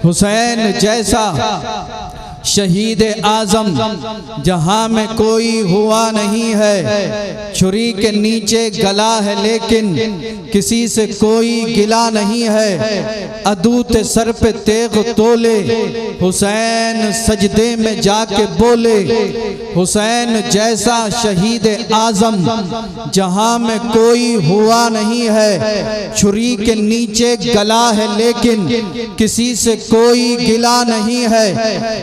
हुसैन जैसा शहीद आजम जहां में कोई हुआ नहीं है। छुरी के नीचे गला है लेकिन किसी से कोई गिला नहीं है। अदूत सर पे तेग तोले हुसैन सजदे में जाके बोले, हुसैन जैसा शहीद आजम जहां में कोई हुआ नहीं है। छुरी के नीचे गला है लेकिन किसी से कोई गिला नहीं है।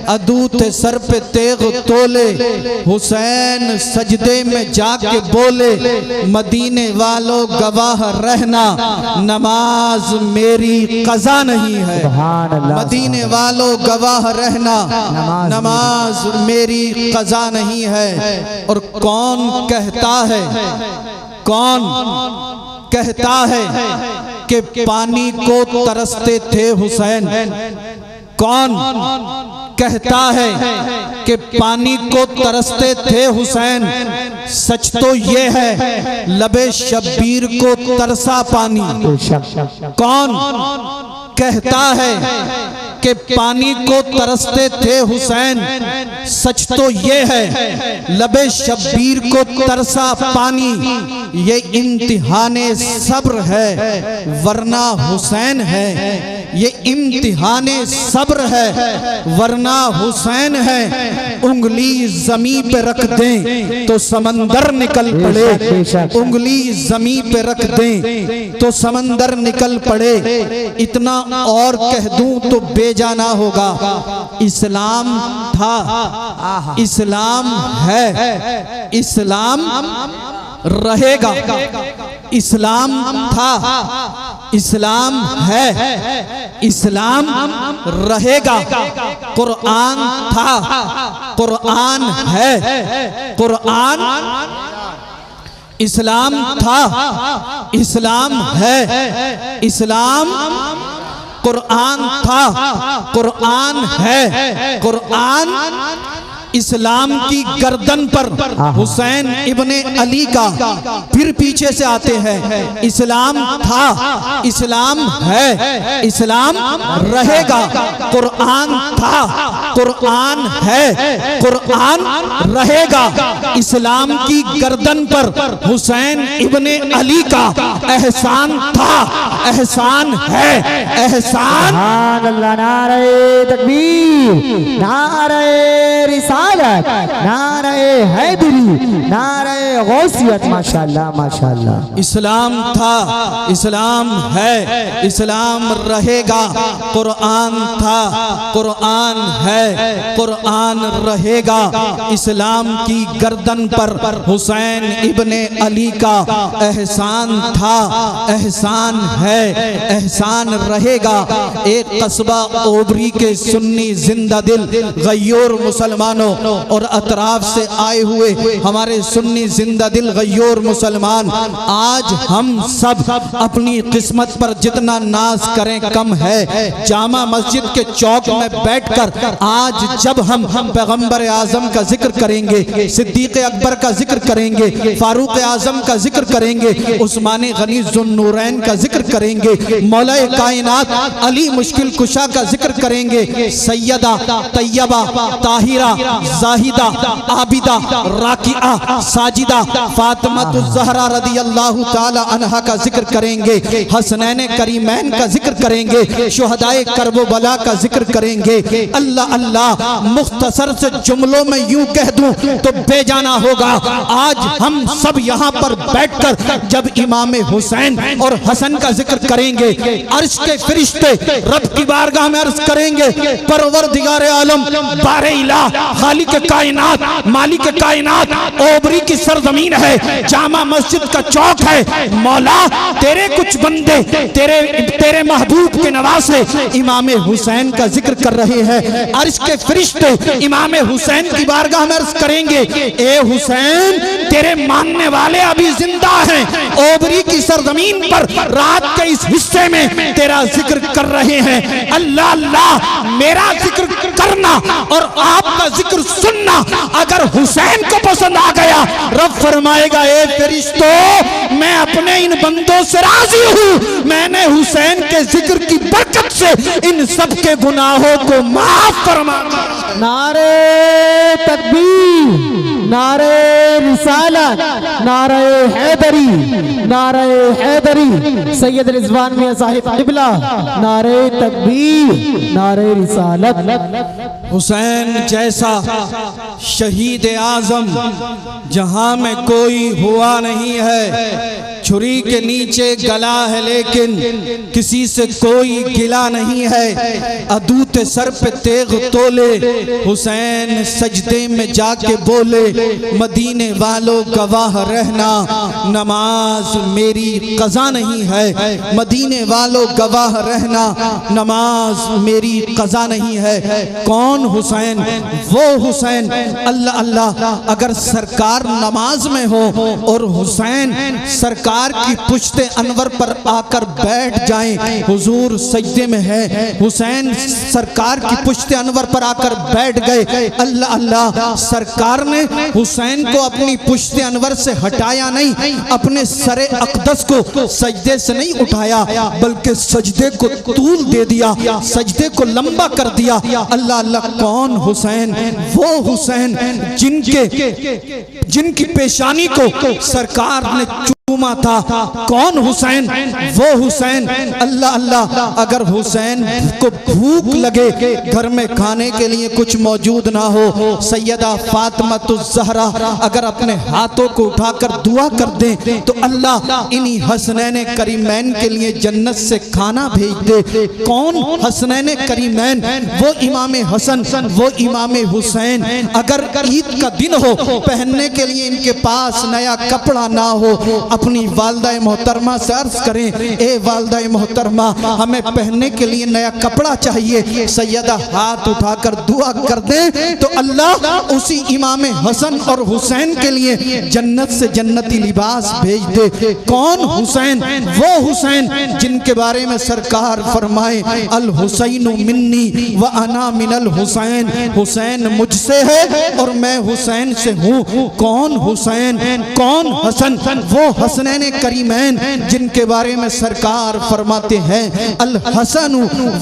अदूत सर पे तेग तोले हुसैन सजदे में जाके बोले, मदीने वालों गवाह रहना नमाज मेरी कज़ा नहीं है। मदीने वालों गवाह रहना नमाज मेरी कज़ा नहीं है। और कौन कहता है कि पानी को तरसते थे हुसैन? कौन कहता है कि पानी को तरसते थे हुसैन? सच तो ये है लबे शब्बीर को तरसा पानी। कौन कहता है कि पानी को तरसते थे हुसैन? सच तो ये है लबे शब्बीर को तरसा पानी। ये इम्तिहाने सब्र है वरना हुसैन है। ये इम्तिहाने सब्र है वरना हुसैन है। उंगली जमीन पे रख दें तो समंदर निकल पड़े। उंगली जमीन पे रख दें तो समंदर निकल पड़े। इतना और कह दूं तो बेजाना होगा। इस्लाम था, इस्लाम है, इस्लाम रहेगा। इस्लाम था, इस्लाम है, इस्लाम रहेगा। कुरान था, कुरान है, कुरान। इस्लाम था, इस्लाम है, इस्लाम। कुरान था, कुरान है, कुरान। इस्लाम की गर्दन पर हुसैन इब्ने अली का फिर पीछे से आते हैं। इस्लाम था, इस्लाम है, इस्लाम रहेगा। कुरान था, कुरान है, कुरान रहेगा। इस्लाम की गर्दन पर हुसैन इब्ने अली का एहसान था, एहसान है, एहसान। नारे तकबीर, नारे रिसालत, नारे हैदरी, नारे गौसियत। माशाअल्लाह, माशाअल्लाह। इस्लाम था, इस्लाम है, इस्लाम रहेगा। कुरान था, कुरान है, कुरान रहेगा। इस्लाम की गर्दन पर हुसैन इब्ने अली का एहसान था, एहसान है, एहसान रहेगा। एक कस्बा ओबरी के सुन्नी जिंदा दिल गय्योर मुसलमानों और अतराफ से आए हुए हमारे सुन्नी जिंदा दिल गय्योर मुसलमान, आज हम सब अपनी किस्मत पर जितना नाज करें कम है। जामा मस्जिद के चौक में बैठकर आज जब हम पैगंबर आजम का जिक्र करेंगे, सिद्दीक अकबर का जिक्र करेंगे, फारूक आजम का जिक्र करेंगे, उस्मान गनी ज़ुन्नूरैन का जिक्र करेंगे, मौला कायनात अली मुश्किल कुशा का जिक्र करेंगे, सैयदा तैयबा ताहिरा जाहिदा आबिदा राकिआ साजिदा फातिमातुज़ ज़हरा रदियल्लाहु ताला अन्हा का जिक्र करेंगे, हसनैन करीमैन का जिक्र करेंगे, शुहदाए करबला का जिक्र करेंगे। अल्लाह अल्लाह मुख्तसर से जुमलों में यूं कह दूं तो बेजाना होगा। आज हम सब यहाँ पर बैठकर जब इमाम हुसैन और हसन का जिक्र करेंगे, अर्श के फरिश्ते रब की बारगाह में अर्ज करेंगे, परवरदिगार आलम बारे इलाह खालिक कायनात मालिक कायनात, ओबरी की सरजमीन है, जामा मस्जिद का चौक है। मौला तेरे कुछ बंदे तेरे महबूब के नवासे इमाम हुसैन का जिक्र कर रहे हैं। अर्श के फरिश्ते इमाम हुसैन की बारगाह में अर्ज करेंगे, ए हुसैन तेरे मानने वाले अभी जिंदा हैं, ओबरी की सरजमीन पर रात के इस हिस्से में तेरा जिक्र कर रहे हैं। अल्लाह अल्लाह मेरा जिक्र करना और आपका जिक्र सुनना अगर हुसैन को पसंद आ गया, रब फरमाएगा ए फरिश्तों मैं अपने इन बंदों से राजी हूं, मैंने हुसैन के जिक्र की बरकत से इन सब के गुनाहों को माफ फरमा दिया। नारे तकबीर, नारे रिसालत, नारे हैदरी, नारे हैदरी, सैयद रिजवान मियां साहिब किबला, नारे तकबीर, नारे रिसालत। हुसैन जैसा शहीद आजम जहां में कोई हुआ नहीं है, छुरी के नीचे गला है लेकिन किसी से कोई गिला नहीं है, अदूत सर पे तेग तोले हुसैन सजदे में जाके बोले मदीने वालों गवाह रहना नमाज मेरी कज़ा नहीं है, मदीने वालों गवाह रहना नमाज मेरी कज़ा नहीं है। कौन हुसैन? वो हुसैन अल्लाह अल्लाह अगर सरकार नमाज में हो और हुसैन सरकार की पुश्ते अनवर पर आकर बैठ जाएं, हुजूर सजदे में है, हुसैन सरकार की पुश्ते अनवर पर आकर बैठ गए, अल्लाह अल्लाह सरकार ने हुसैन को अपनी पुश्ते अनवर से हटाया नहीं, अपने सरे अक़दस को सजदे से नहीं उठाया बल्कि सजदे को तूल दे दिया, सजदे को लंबा कर दिया। अल्लाह अल्लाह कौन हुसैन? वो हुसैन जिनकी पेशानी को सरकार ने चूमा था। कौन हुसैन? वो हुसैन अल्लाह अल्लाह अगर हुसैन को भूख लगे, घर में खाने के लिए कुछ मौजूद ना हो, सैयदा फातिमा ज़हरा अगर अपने हाथों को उठाकर दुआ कर दें तो अल्लाह इन्हीं हसनैन करीमैन के लिए जन्नत से खाना भेज दे। कौन हसनैन करीमैन? वो इमाम हसन, वो इमाम हुसैन अगर ईद का दिन हो, पहनने के लिए इनके पास नया कपड़ा ना हो, अपनी वालदा मोहतरमा से अर्ज करें ए वालदा मोहतरमा हमें पहनने के लिए नया कपड़ा चाहिए, सैयदा हाथ उठाकर दुआ कर दे तो अल्लाह उसी इमाम हसन और हुसैन के लिए जन्नत से जन्नती लिबास भेज दे। कौन हुसैन? वो हुसैन जिनके बारे में सरकार फरमाए अल हुसैन मिन्नी व अना मिनल हुसैन, हुसैन मुझसे है और मैं हुसैन से हूँ। कौन हुसैन? कौन हसन? वो हसनैन करीमैन जिनके बारे में सरकार फरमाते हैं अल हसन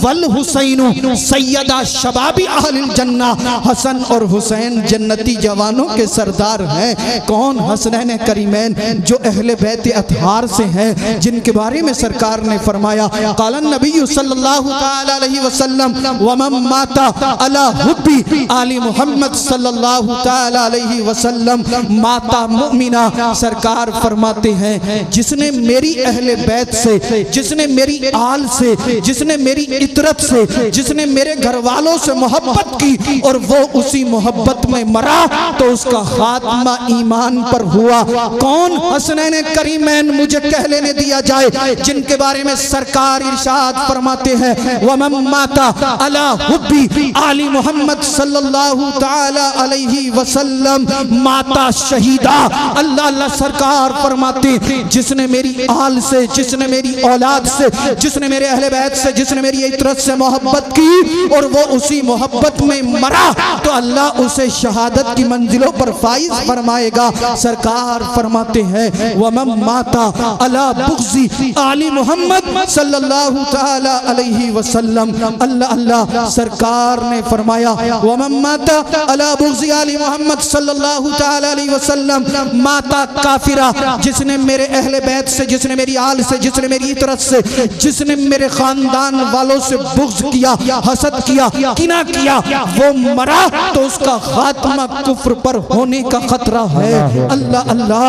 वल हुसैन सैयदा शबाबी अहलिल जन्ना, हसन और हुसैन जन्नती जवानों के सरदार हैं। कौन हसनैन करीमैन? जो अहले बैत अतहार से हैं, जिनके बारे में सरकार ने फरमाया क़ालन नबी सल्लल्लाहु तआला अलैहि वसल्लम व मन माता अला हुब्बी आली मोहम्मद सल्लल्लाहु तआला अलैहि वसल्लम माता मुमिना। सरकार फरमाते हैं जिसने मेरी अहले बैत से, जिसने मेरी आल से, जिसने मेरी इतरत से, जिसने मेरे घर वालों से मोहब्बत की और वो उसी मोहब्बत में मरा तो उसका खात्मा ईमान पर हुआ। कौन हसनैन करीमैन? मुझे कह लेने दिया जाए जिनके बारे में सरकार इरशाद फरमाते हैं वमन माता अला हुब्बी आली मोहम्मद सल्लल्लाहु तआला अलैहि वसल्लम माता शहीदा। अल्लाह अल्लाह सरकार फरमाते जिसने मेरी आल से, जिसने मेरी औलाद से, जिसने मेरे अहले बैत से, जिसने मेरी इतरत से मोहब्बत की और वो उसी मोहब्बत में मरा तो अल्लाह उसे शहादत की मंजिलों पर फाइज फरमाएगा। सरकार फरमाते हैं वमन माता अला बुग़्ज़ी आली मोहम्मद सल्लल्लाहु तआला अलैहि वसल्लम। अल्लाह अल्लाह सरकार ने फरमाया वमन माता अला बुग़्ज़ी आली मोहम्मद सल्लल्लाहु तआला अलैहि वसल्लम माता काफिरा। जिसने मेरे अहले बैत से, जिसने मेरी आल से, जिसने मेरी इतरत से, जिसने मेरे खानदान वालों से बुग़्ज़ किया, हसद किया, किना किया, वो मरा तो उसका खात्मा कुफ्र पर होने का खतरा है। अल्लाह अल्लाह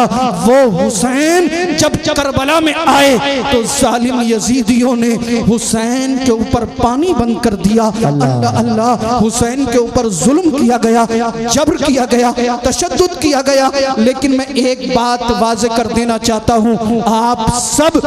वो हुसैन जब करबला में आए तो जालिम यजीदियों ने हुसैन के ऊपर पानी बंद कर दिया। अल्लाह अल्लाह हुसैन के ऊपर जुल्म किया गया, जबर किया गया, तशद्दुद किया गया। लेकिन मैं एक बात वाज़े कर देना चाहता हूँ, आप सब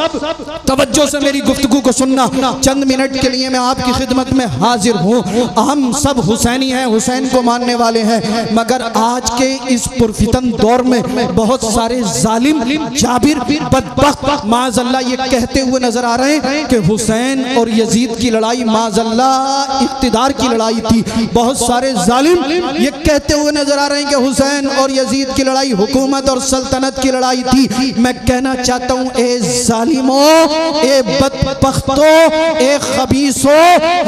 तवज्जो से मेरी गुफ्तगू को सुनना। चंद मिनट के लिए मैं आपकी खिदमत में हाजिर हूँ। हम सब हुसैनी हैं, हुसैन को मानने वाले हैं, मगर आज के इस पुरफितन दौर में बहुत सारे जालिम जाबिर बदबख्त माज़अल्लाह ये कहते हुए नजर आ रहे हैं कि हुसैन और यजीद की लड़ाई माज़अल्लाह इक़्तिदार की लड़ाई थी। बहुत सारे जालिम ये कहते हुए नजर आ रहे हैं कि हुसैन और यजीद की लड़ाई हुकूमत और सल्तनत की लड़ाई थी। मैं कहना चाहता हूँ, ए जालिमो, ए बदबख्तो, ए खबीसो,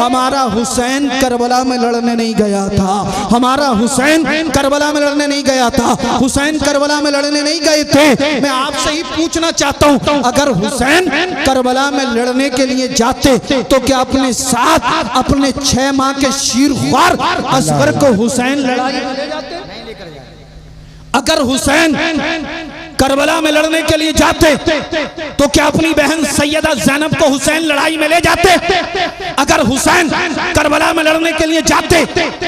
हमारा हुसैन करबला में लड़ने नहीं गया था। हमारा हुसैन करबला में लड़ने नहीं गया था। हुसैन करबला में लड़ने नहीं गए थे। मैं आपसे ही पूछना चाहता हूँ, अगर हुसैन करबला में लड़ने के लिए जाते तो क्या अपने साथ अपने 6 माह के शीरख्वार असगर को हुसैन लड़ाई में ले जाते? अगर हुसैन करबला में लड़ने के लिए जाते तो क्या अपनी बहन सैयदा ज़ैनब को हुसैन लड़ाई में ले जाते? अगर हुसैन करबला में लड़ने के लिए जाते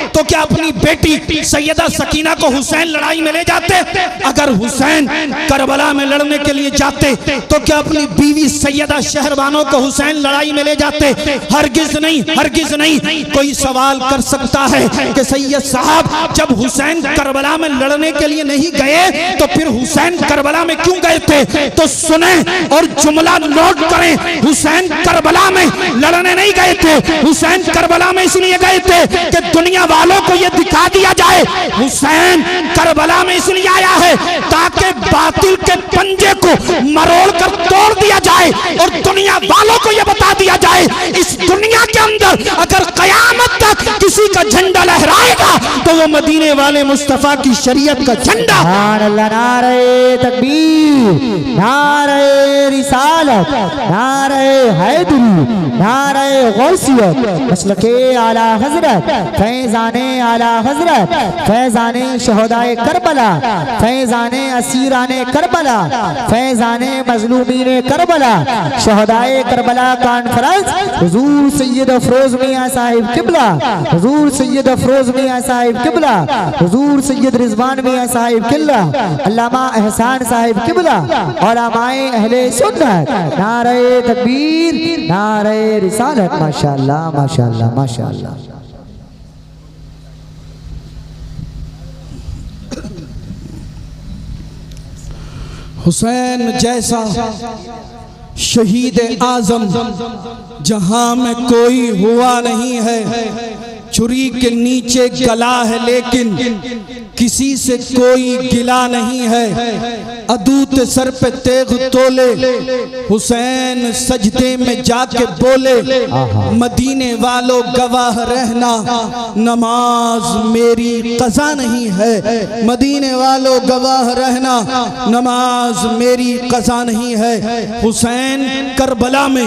तो क्या अपनी बेटी सैयदा सकीना को हुसैन लड़ाई में ले जाते? अगर हुसैन करबला में लड़ने के लिए जाते तो क्या अपनी बीवी सैयदा शहरबानो को हुसैन लड़ाई में ले जाते? हरगिज नहीं, हरगिज नहीं। कोई सवाल कर सकता है कि सैयद साहब जब हुसैन करबला में लड़ने के लिए नहीं गए तो फिर हुसैन करबला में क्यों गए थे? तो सुने और जुमला नोट करें, हुसैन करबला में लड़ने नहीं गए थे। हुसैन करबला में इसलिए गए थे कि दुनिया वालों को यह दिखा दिया जाए हुसैन करबला में इसलिए आया है ताकि बातिल के पंजे को मरोड़ कर तोड़ दिया जाए और दुनिया वालों को यह बता दिया जाए इस दुनिया के अंदर अगर कयामत तक किसी का झंडा लहराएगा तो वो मदीने वाले मुस्तफा की शरीयत का झंडा। नारे तकबीर, नारे रिसालत, नारे हैदरी, नारे गौसियत, मसलके आला हजरत, फैजाने आला हजरत, फैजाने शहदाए करबला, फैजाने असीराने करबला, फैजाने मजलूमीने करबला, शहदाए करबला कॉन्फ्रेंस हुजूर सैयद अफरोज मियां साहिब किबला, हुजूर सैयद अफरोज मियां साहिब किबला, हुजूर सैयद रिजवान मियां साहिब किबला, अल्लामा एहसान साहिब किबला और अमाए अहले सुन्नत। नारे तकबीर, नारे रिसालत। माशाअल्लाह, माशाअल्लाह, माशाअल्लाह। हुसैन जैसा शहीद आजम जहां में कोई हुआ नहीं है। छुरी के नीचे गला है लेकिन किसी से कोई गिला नहीं है। अदूत सर पे तेग तोले हुसैन सजदे में जाके बोले, मदीने वालों गवाह रहना नमाज मेरी कज़ा नहीं है। मदीने वालों गवाह रहना नमाज मेरी कज़ा नहीं है। हुसैन करबला में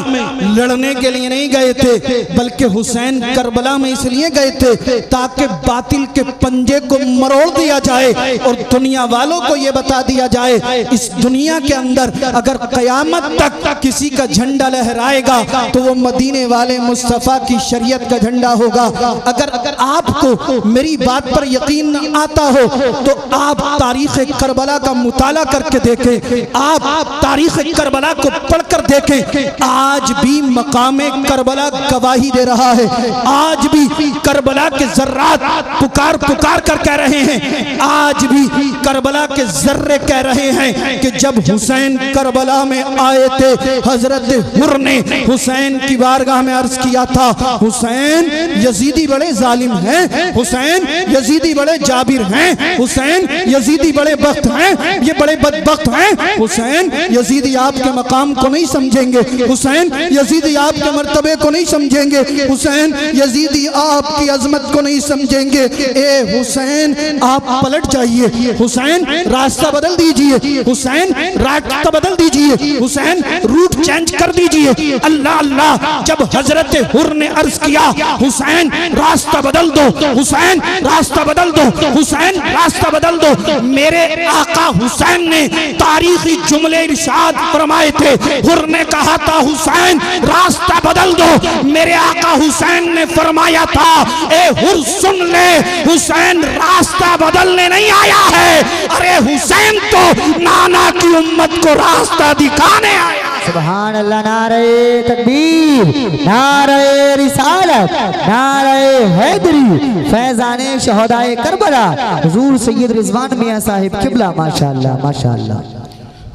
लड़ने के लिए नहीं गए थे, बल्कि हुसैन करबला में इसलिए गए थे ताकि बातिल के पंजे को मरोड़ दिया जाए और दुनिया वालों को यह बता दिया जाए इस दुनिया के अंदर अगर कयामत तक किसी का झंडा लहराएगा तो वो मदीने वाले मुस्तफा की शरीयत का झंडा होगा। अगर आपको मेरी बात पर यकीन न आता हो तो आप तारीख करबला का मुताला करके देखें, आप तारीख करबला को पढ़कर देखें। आज भी मकामे करबला गवाही दे रहा है। आज भी करबला के जर्रात पुकार पुकार कर कह रहे हैं, आज भी करबला के जर्रे कह रहे हैं कि जब हुसैन करबला में आए थे हजरत हुर ने हुसैन की बारगाह में अर्ज किया था, हुसैन यजीदी बड़े जालिम हैं, हुसैन यजीदी बड़े जाबिर हैं, हुसैन यजीदी बड़े बख्त हैं, ये बड़े बदबख्त हैं। हुसैन यजीदी आपके मकाम को नहीं समझेंगे, हुसैन यजीदी आपके मर्तबे को नहीं समझेंगे, हुसैन यजीदी आपकी अजमत को नहीं समझेंगे। ए हुसैन आप पलट जाइए, हुसैन रास्ता बदल दीजिए, हुसैन रास्ता बदल दीजिए, हुसैन रूट चेंज कर दीजिए। अल्लाह अल्लाह। जब हजरत हुर ने अर्ज किया हुसैन रास्ता बदल दो, हुसैन रास्ता बदल दो, हुसैन रास्ता बदल दो, मेरे आका हुसैन ने तारीखी जुमले इरशाद फरमाए थे। हुर ने कहा था हुसैन रास्ता बदल दो, मेरे आका हुसैन ने फरमाया था, ए हुर सुन ले, हुसैन रास्ता बदलने नहीं आया है, अरे हुसैन तो नाना की उम्मत को रास्ता दिखाने आया। सुभान अल्लाह। नारे तकबीर, नारे रिसालत, नारे हैदरी, फैजाने शहदाए करबला, हुजूर सैयद रिजवान मियां साहिब किबला। माशाअल्लाह माशाअल्लाह।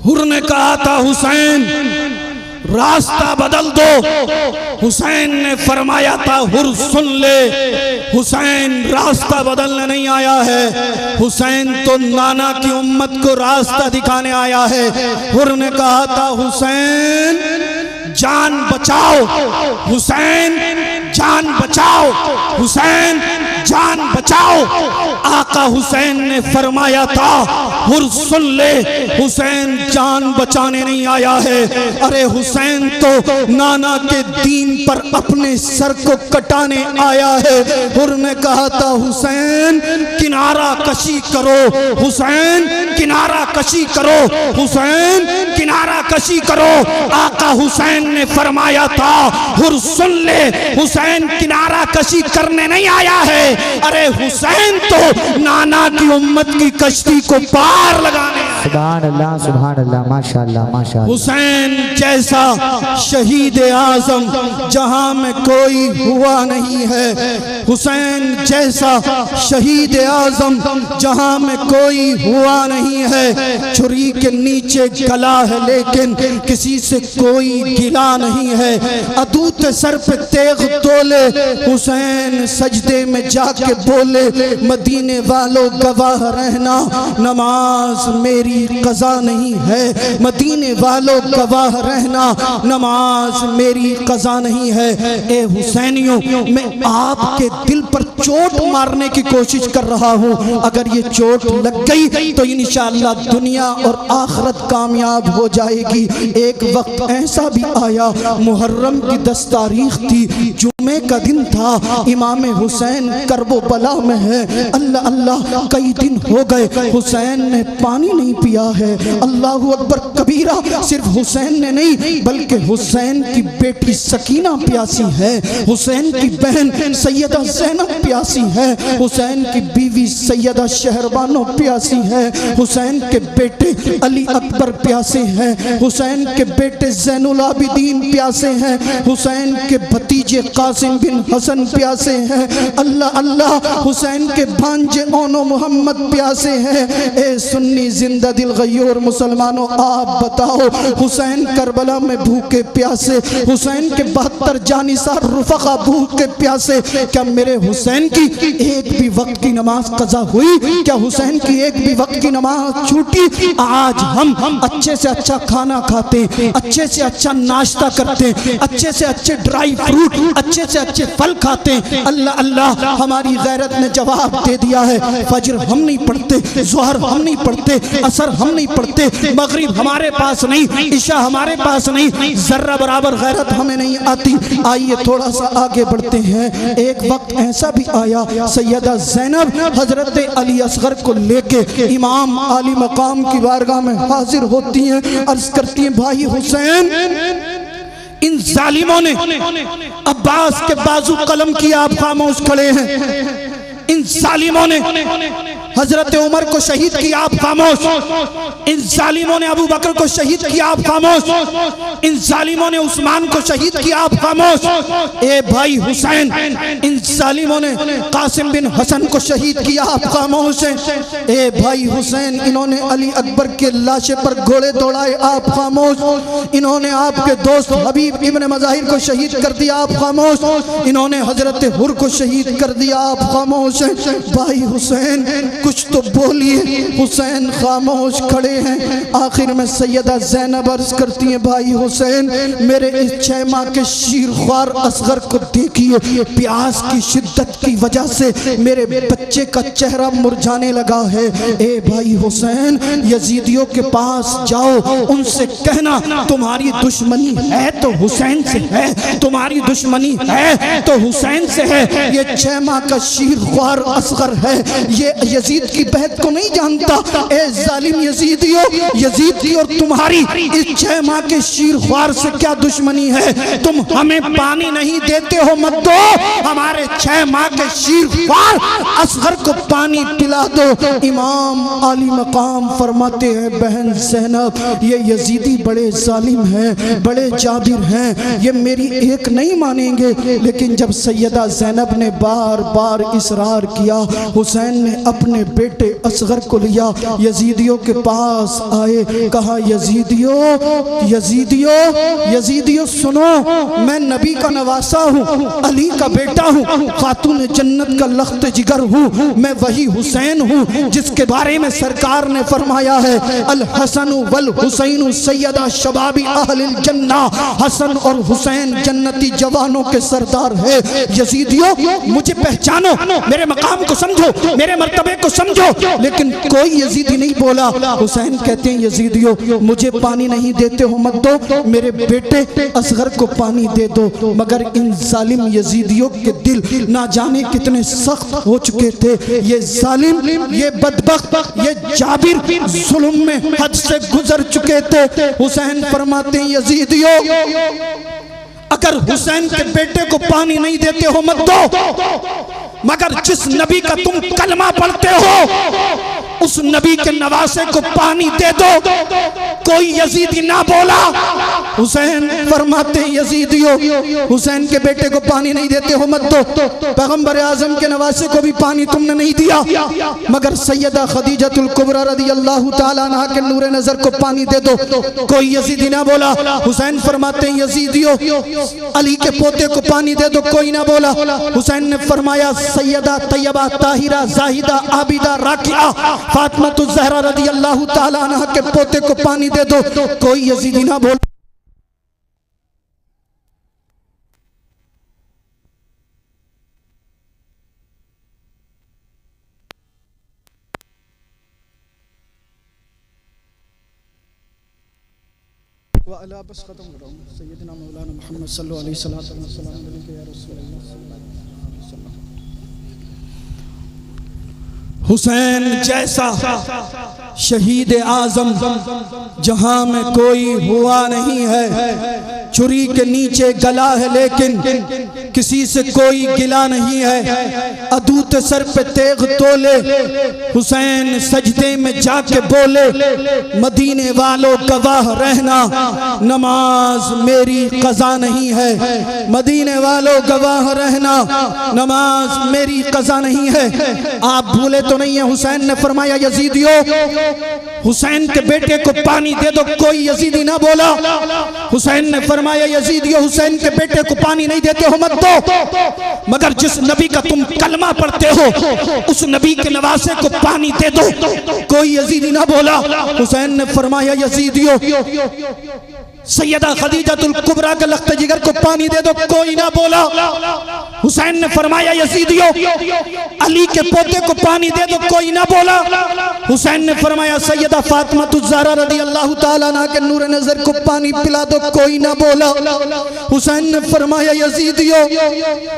हुर ने कहा था हुसैन रास्ता बदल दो, हुसैन ने फरमाया था हुर सुन ले, हुसैन रास्ता बदलने नहीं आया है, हुसैन तो नाना की उम्मत को रास्ता दिखाने आया है। हुर ने कहा था हुसैन जान बचाओ, हुसैन जान बचाओ, हुसैन जान बचाओ। आका हुसैन ने फरमाया था हुर सुन ले, हुसैन जान बचाने नहीं आया है, अरे हुसैन तो नाना के दीन पर अपने सर को कटाने आया है। हुर ने कहा था हुसैन किनारा कशी करो, हुसैन किनारा कशी करो, हुसैन किनारा कशी करो। आका हुसैन ने फरमाया था हुर सुन ले, हुसैन किनारा कशी करने नहीं आया है, अरे हुसैन तो नाना की उम्मत की कश्ती को पार लगाने। सुभान अल्लाह सुभान अल्लाह, माशाअल्लाह माशाअल्लाह। हुसैन जैसा शहीद आजम जहां में कोई हुआ नहीं है, हुसैन जैसा शहीद आजम जहां में कोई हुआ नहीं है। छुरी के नीचे गला है लेकिन किसी से कोई गिला नहीं है। अदूत सर पे तेग तोले, हुसैन सजदे में जाके बोले मदीने वालों गवाह रहना, नमाज मेरी कज़ा नहीं है, मदीने वालों गवाह रहना, नमाज मेरी कज़ा नहीं है। ए हुसैनियों, मैं आपके दिल पर चोट मारने की कोशिश कर रहा हूँ, अगर ये चोट लग गई तो इंशाअल्लाह दुनिया और आखिरत कामयाब हो जाएगी। एक वक्त ऐसा भी आया, मुहर्रम की 10 तारीख थी, जुमे का दिन था, इमाम हुसैन करबो बला में है। अल्लाह अल्लाह, कई दिन हो गए हुसैन ने पानी नहीं पिया है। अल्लाहु अकबर कबीरा, सिर्फ हुसैन ने नहीं बल्कि हुसैन की बेटी सकीना प्यासी है, हुसैन की बहन सैयदा ज़ैनब प्यासी है, हुसैन की बीवी सैयदा शहरबानो प्यासी है, हुसैन के बेटे अली अकबर प्यासे हैं, हुसैन के बेटे ज़ैनुल आबिदीन प्यासे हैं, हुसैन के भतीजे कासिम बिन हसन प्यासे हैं। अल्लाह अल्लाह, हुसैन के भांजे ओनो मोहम्मद प्यासे हैं। ए सुन्नी जिंदा दिल गयूर मुसलमानों, आप बताओ हुसैन करबला में भूखे प्यासे, हुसैन के 72 जानिसार रुफका भूखे प्यासे, क्या मेरे हुसैन की एक भी वक्त की नमाज कज़ा हुई? क्या हुसैन की एक भी वक्त की नमाज छूटी? आज हम अच्छे से अच्छा खाना खाते, अच्छे से अच्छा नाश्ता करते, अच्छे से अच्छे ड्राई फ्रूट, अच्छे से अच्छे फल खाते। अल्लाह अल्लाह, हमारी गैरत ने जवाब दे दिया है। फजर हम नहीं पढ़ते, ज़ोहर हम नहीं पढ़ते, असर हम नहीं पढ़ते, मगरिब हमारे पास नहीं, इशा हमारे पास नहीं, जर्रा बराबर गैरत हमें नहीं आती। आइए थोड़ा सा आगे बढ़ते हैं। एक वक्त ऐसा भी आया, सैयदा ज़ैनब हजरत अली असगर को लेके इमाम आली मकाम की बारगाह में हाजिर होती हैं, अर्ज करती हैं भाई हुसैन, इन जालिमों ने अब्बास के बाजू कलम किया, आप खामोश खड़े हैं। इन जालिमों ने हजरत उमर को शहीद किया, आप खामोश। इन जालिमों ने अबू बकर को शहीद किया, आप खामोश। इन जालिमों ने उस्मान को शहीद किया, आप खामोश। ए भाई हुसैन, इन जालिमों ने कासिम बिन हसन को शहीद किया, आप खामोश हैं। ए भाई हुसैन, इन्होंने अली अकबर के लाशे पर घोड़े दौड़ाए, आप खामोश। इन्होंने आपके दोस्त हबीब इब्न मज़ाहिर को शहीद कर दिया, आप खामोश। इन्होंने हजरत हुर को शहीद कर दिया, आप खामोश। भाई हुसैन कुछ तो बोलिए। हुसैन खामोश खड़े हैं। आखिर में सैयदा ज़ैनब अर्ज करती हैं भाई हुसैन, मेरे इस 6 माह के शीरख्वार असगर को देखिए, प्यास की शिद्दत की वजह से मेरे बच्चे का चेहरा मुरझाने लगा है। ए भाई हुसैन, यजीदियों के पास जाओ, उनसे कहना तुम्हारी दुश्मनी है तो हुसैन से है, तुम्हारी दुश्मनी है तो हुसैन से है। ये 6 माह का शीरख्वार असगर है, ये यजीद की बहत को नहीं जानता? ए जालिम यजीदियो, यजीद की और तुम्हारी इस 6 माह के शीरख्वार से क्या दुश्मनी है? तुम हमें पानी नहीं देते हो, मत दो, हमारे 6 माह के शीरख्वार असगर को पानी पिला दो। इमाम आली मकाम फरमाते हैं, बहन ज़ैनब ये यजीदी बड़े जालिम हैं, बड़े जाबिर हैं, ये मेरी एक नहीं मानेंगे। लेकिन जब सैयदा ज़ैनब ने बार बार इसरार किया, हुसैन ने अपने बेटे असगर को लिया, यजीदियों के पास आए, कहा यजीदियों यजीदियों यजीदियों सुनो, मैं नबी का नवासा हूँ, अली का बेटा हूँ, खातून जन्नत का लख्त जिगर हूँ, मैं वही हुसैन हूँ जिसके बारे में सरकार ने फरमाया है, अल हसन वल हुसैन सैयदा शबाबी अहलिल जन्ना, हसन और हुसैन जन्नती जवानों के सरदार है। यजीदियों मुझे पहचानो, मेरे मकाम को समझो, मेरे मर्तबे को समझो। लेकिन कोई यजीदी नहीं बोला। हुसैन कहते हैं, यजीदियों मुझे पानी नहीं देते हो, मत दो, मेरे बेटे असगर को पानी दे दो। मगर इन जालिम यजीदियों के दिल ना जाने कितने सख्त हो चुके थे। ये जालिम, ये बदबख्त, ये जाबिर जुल्म में हद से गुजर चुके थे। हुसैन फरमाते हैं, यजीदियों अगर हुसैन के बेटे को पानी नहीं देते हो मत दो, मगर जिस नबी का तुम कलमा पढ़ते हो उस नबी के नवासे को पानी दे दो। कोई यजीदी ना बोला। हुसैन फरमाते हैं, यजीदियों हुसैन के बेटे को पानी नहीं देते हो मत दो, पैगंबर आजम के नवासे को भी पानी तुमने नहीं दिया, मगर सैयदा खदीजतुल कुबरा रदियल्लाहु ताला अन्हा के नूरे नजर को पानी दे दो। कोई यजीदी ना बोला। हुसैन फरमाते हैं, यजीदियों अली के पोते को पानी दे दो। कोई ना बोला। हुसैन ने फरमाया, सैयदा तैयबा ताहिरा जाहिदा आबिदा राकिया फातिमा ज़हरा रदियल्लाहु ताला अन्हा के पोते को पानी दे दो। कोई यजीदी ना बोला। वाला बस खत्म कर रहा हूँ। सैयदना मौलाना मोहम्मद सल्लल्लाहु अलैहि वसल्लम या रसूल अल्लाह। हुसैन जैसा शहीद आजम जहां में कोई हुआ नहीं है। छुरी के नीचे गला है लेकिन किसी से कोई गिला नहीं है। अदूत सर पे तेग तोले हुसैन सजदे में जाके बोले, मदीने वालों गवाह रहना नमाज मेरी कज़ा नहीं है। मदीने वालों गवाह रहना नमाज मेरी कज़ा नहीं है। आप भूले तो नहीं है, हुसैन ने फरमाया, यजीदियों हुसैन के बेटे को पानी दे दो। कोई यजीदी ना बोला। हुसैन ने फरमाया, यजीदियों हुसैन के बेटे को पानी नहीं देते हो मत दो, मगर जिस नबी का तुम कलमा पढ़ते हो उस नबी के नवासे को पानी दे दो। कोई यजीदी ना बोला। हुसैन ने फरमाया, यजीदियों सैयदा खदीजतुल कुबरा के लख्त जिगर को पानी दे दो। कोई ना बोला। हुसैन ने फरमाया, यजीदियों अली के पोते को पानी दे दो। कोई ना बोला। हुसैन ने फरमाया, सैयदा फातिमा ज़हरा रदियल्लाहु ताला अन्हा के नूर नजर को पानी पिला दो। कोई ना बोला। हुसैन ने फरमाया, यजीदियों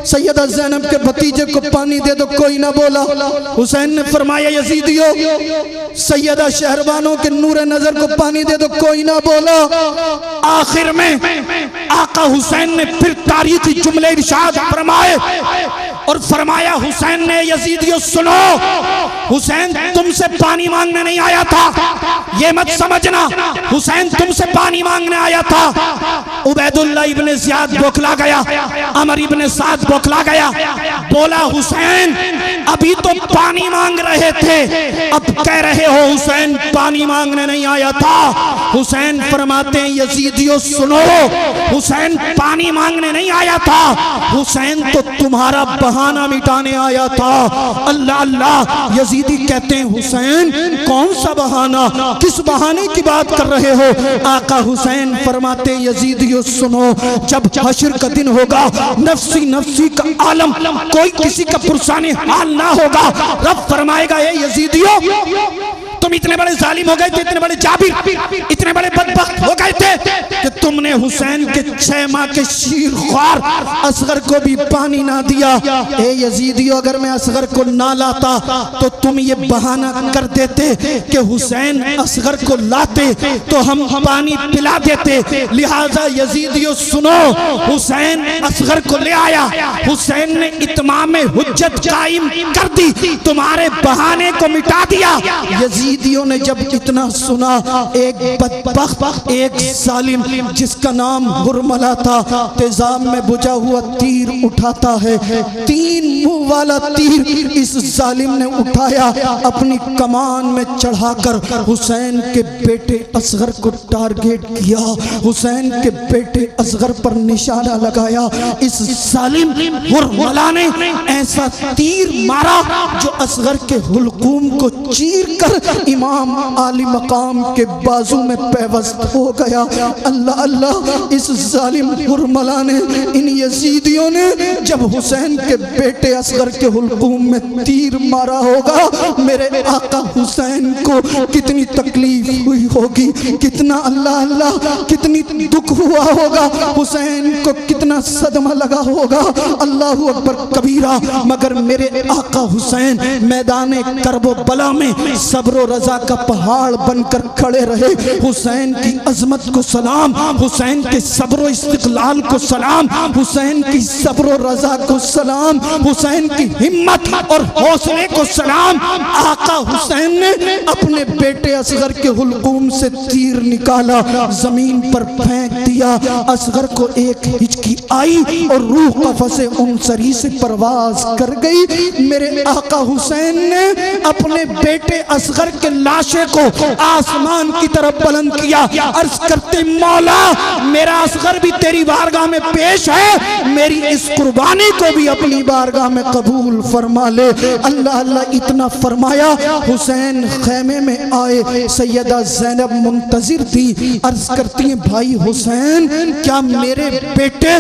सैयदा ज़ैनब के भतीजे को पानी दे दो। कोई ना बोला। हुसैन ने फरमाया, यजीदियों सैयदा शहरबानों के नूर नजर को पानी दे दो। कोई ना बोला। आखिर में आका हुसैन ने फिर तारीखी जुमले इरशाद फरमाए और फरमाया, हुसैन ने, यजीदियों सुनो, हुसैन तुमसे पानी मांगने नहीं आया था, ये मत समझना। हुसैन तुमसे पानी मांगने आया था। उबैदुल्लाह इब्ने ज़ियाद बौखला गया, अमर इब्ने साद बौखला गया, बोला, हुसैन अभी तो पानी मांग रहे थे, अब कह रहे हो हुसैन पानी मांगने नहीं आया था। हुसैन फरमाते हैं, यजीदियों सुनो, हुसैन पानी मांगने नहीं आया था, हुसैन तो तुम्हारा बहाना मिटाने आया था। अल्लाह अल्लाह। यजीदी कहते हैं, हुसैन कौन सा बहाना, किस बहाने की बात कर रहे हो? आका हुसैन फरमाते हैं, यजीदियों सुनो, जब हश्र का दिन होगा, नफ्सी नफ्सी का आलम, कोई किसी का पुरसाने हाल ना होगा। रब फरमाएगा, ए यजीदियों तुम इतने बड़े जालिम हो गए थे, इतने बड़े जाबिर, इतने बड़े बदबख्त हो गए थे कि तुमने हुसैन के 6 माह के शीरख्वार असगर को भी पानी ना दिया। ए यजीदियो, अगर मैं असगर को ना लाता तो तुम ये बहाना कर देते कि हुसैन असगर को लाते तो हम पानी पिला देते। लिहाजा यजीदियो सुनो, हुसैन असगर को ले आया, हुसैन ने इत्माम हुज्जत कायम कर दी, तुम्हारे बहाने को मिटा दिया। यजीदियों ने जब इतना सुना, एक बदबख्त, एक जालिम जिसका नाम हुरमला था, तेजाब में बुझा हुआ तीर उठाता है। 3 मुंह वाला तीर इस जालिम ने उठाया, अपनी कमान में चढ़ाकर हुसैन के बेटे असगर को टारगेट किया, हुसैन के बेटे असगर पर निशाना लगाया। इस जालिम हुरमला ने ऐसा तीर मारा जो असगर के हुलकूम को चीर कर इमाम आली मकाम के बाजू में पैवस्त हो गया। अल्लाह अल्लाह, इस जालिम हुरमला ने, इन यजीदियों ने जब हुसैन के बेटे असगर के हुलकूम में तीर मारा होगा, मेरे आका हुसैन को कितनी तकलीफ हुई होगी, कितना अल्लाह अल्लाह कितनी दुख हुआ होगा, हुसैन को कितना सदमा लगा होगा। अल्लाहु अकबर कबीरा। मगर मेरे आका हुसैन मैदान करबो बला में सब्र रजा का पहाड़ बनकर खड़े रहे। हुसैन की अजमत को सलाम, हुसैन के सब्र इस्तिकलाल को सलाम, हुसैन की सब्र रजा को सलाम, हुसैन की हिम्मत और हौसले को सलाम। आका हुसैन ने अपने बेटे असगर के हुलकूम से तीर निकाला, जमीन पर फेंक दिया। असगर को एक हिचकी आई और रूह कफ़से उनसरी से परवाज कर गई। मेरे आका हुसैन ने अपने बेटे असगर के लाशे को आसमान की तरफ बुलंद किया, अर्ज करते मौला मेरा असगर भी तेरी बारगाह में पेश है, मेरी इस कुर्बानी को भी अपनी बारगाह में कबूल फरमा ले। अल्लाह अल्लाह इतना फरमाया, हुसैन खैमे में आए, सैयदा ज़ैनब मुंतजिर थी, अर्ज करती है भाई हुसैन क्या मेरे बेटे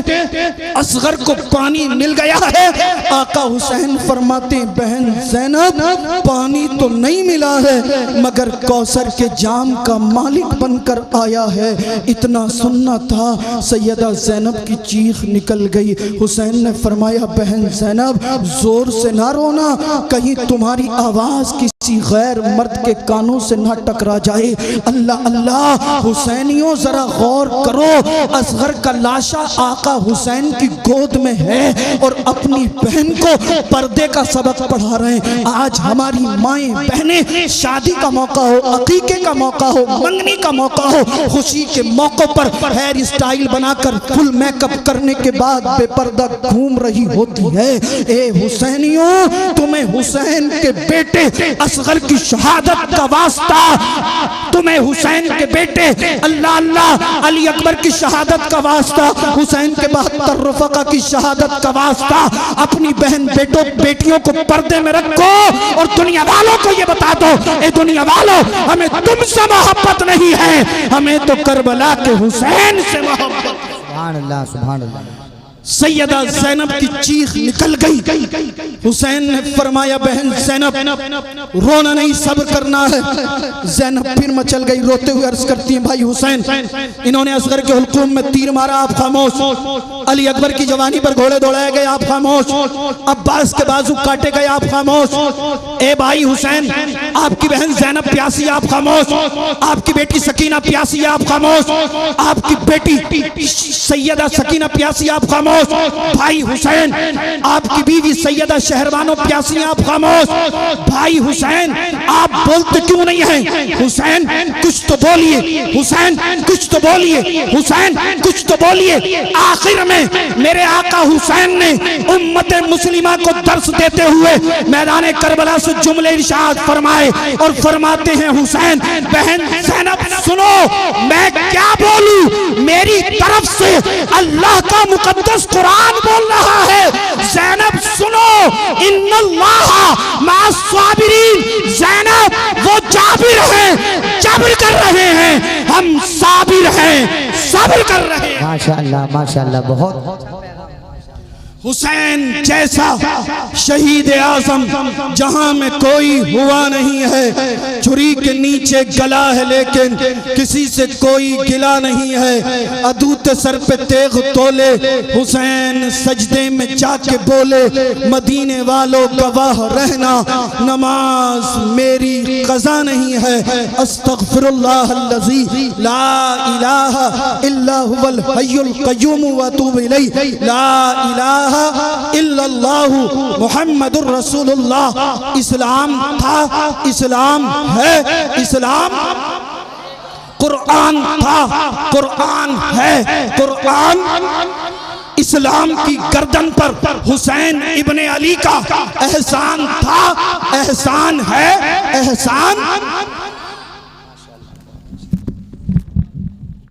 असगर को पानी मिल गया है? आका हुसैन फरमाते बहन ज़ैनब पानी तो नहीं मिला है मगर कौसर के जाम का मालिक बनकर आया है। इतना सुनना था, सैयदा ज़ैनब की चीख निकल गई। हुसैन ने फरमाया बहन ज़ैनब जोर से ना रोना, कहीं तुम्हारी आवाज़ किसी गैर मर्द के कानों से ना टकरा जाए। अल्लाह अल्लाह, हुसैनियों जरा गौर करो, असगर का लाशा आका हुसैन की गोद में है और अपनी बहन को पर्दे का सबक पढ़ा रहे हैं। आज हमारी माएं बहनें शादी का मौका हो, अकीके का मौका हो, मंगनी का मौका हो, खुशी के मौकों पर हेयर स्टाइल बनाकर फुल मेकअप करने के बाद बेपर्दा घूम रही होती है। ए हुसैनियों, तुम्हें हुसैन के बेटे असगर की शहादत का वास्ता, तुम्हें हुसैन के बेटे अल्लाह अल्लाह अली अकबर की शहादत का वास्ता, हुसैन के बहत्तर रफ़क़ा की शहादत का वास्ता, अपनी बहन बेटों बेटियों को पर्दे में रखो और दुनिया वालों को ये बता दो, ए दुनिया वालों हमें तुमसे मोहब्बत नहीं है, हमें तो करबला के हुसैन से मोहब्बत। सुभान अल्लाह, सुभान अल्लाह। सैयदा ज़ैनब की चीख निकल गई। हुसैन ने फरमाया बहन ज़ैनब रोना नहीं, सब्र करना है। ज़ैनब फिर मचल गई, रोते हुए अर्ज करती है भाई हुसैन इन्होंने असगर के हुलकूम में तीर मारा, आप खामोश। अली अकबर की जवानी पर घोड़े दौड़ाए गए, आप खामोश। अब्बास के बाजू काटे गए, आप खामोश। ए भाई हुसैन आपकी बहन ज़ैनब प्यासी, आप खामोश। आपकी बेटी सकीना प्यासी, आप खामोश। आपकी बेटी सैयदा सकीना प्यासी, आप खामोश। भाई हुसैन आपकी बीवी सैयदा शहरबानो प्यासी, आप खामोश। भाई हुसैन आप बोलते क्यों नहीं हैं? हुसैन कुछ तो बोलिए, हुसैन कुछ तो बोलिए, हुसैन कुछ तो बोलिए। आखिर में मेरे आका हुसैन ने उम्मत मुस्लिमा को दर्स देते हुए मैदान करबला से जुमले इरशाद फरमाए और फरमाते हैं हुसैन बहन ज़ैनब सुनो मैं क्या बोलूं, मेरी तरफ से अल्लाह का मुकद्दस कुरान बोल रहा है। ज़ैनब सुनो इन्नल्लाह मास्साबिरीन, ज़ैनब वो जाबिर हैं, जबर कर रहे हैं, हम साबिर हैं, सब्र कर रहे हैं। माशाअल्लाह माशाअल्लाह, बहुत हुसैन जैसा शहीद आज़म जहां में कोई हुआ नहीं है। छुरी के नीचे गला है लेकिन किसी से कोई गिला नहीं है। अदूत सर पे तेग तोले हुसैन सजदे में जाके बोले, मदीने वालों गवाह रहना नमाज मेरी कज़ा नहीं है। अस्तग़फिरुल्लाह अल्लज़ी ला इलाहा इल्ला हुवल हय्युल क़य्यूम व अतूबु इलैहि। ला इलाहा इल्लल्लाहु मुहम्मदुर रसूलुल्लाह। इस्लाम था, इस्लाम है, इस्लाम कुरान था, कुरान है, कुरान। इस्लाम की गर्दन पर हुसैन इब्ने अली का एहसान था, एहसान है, एहसान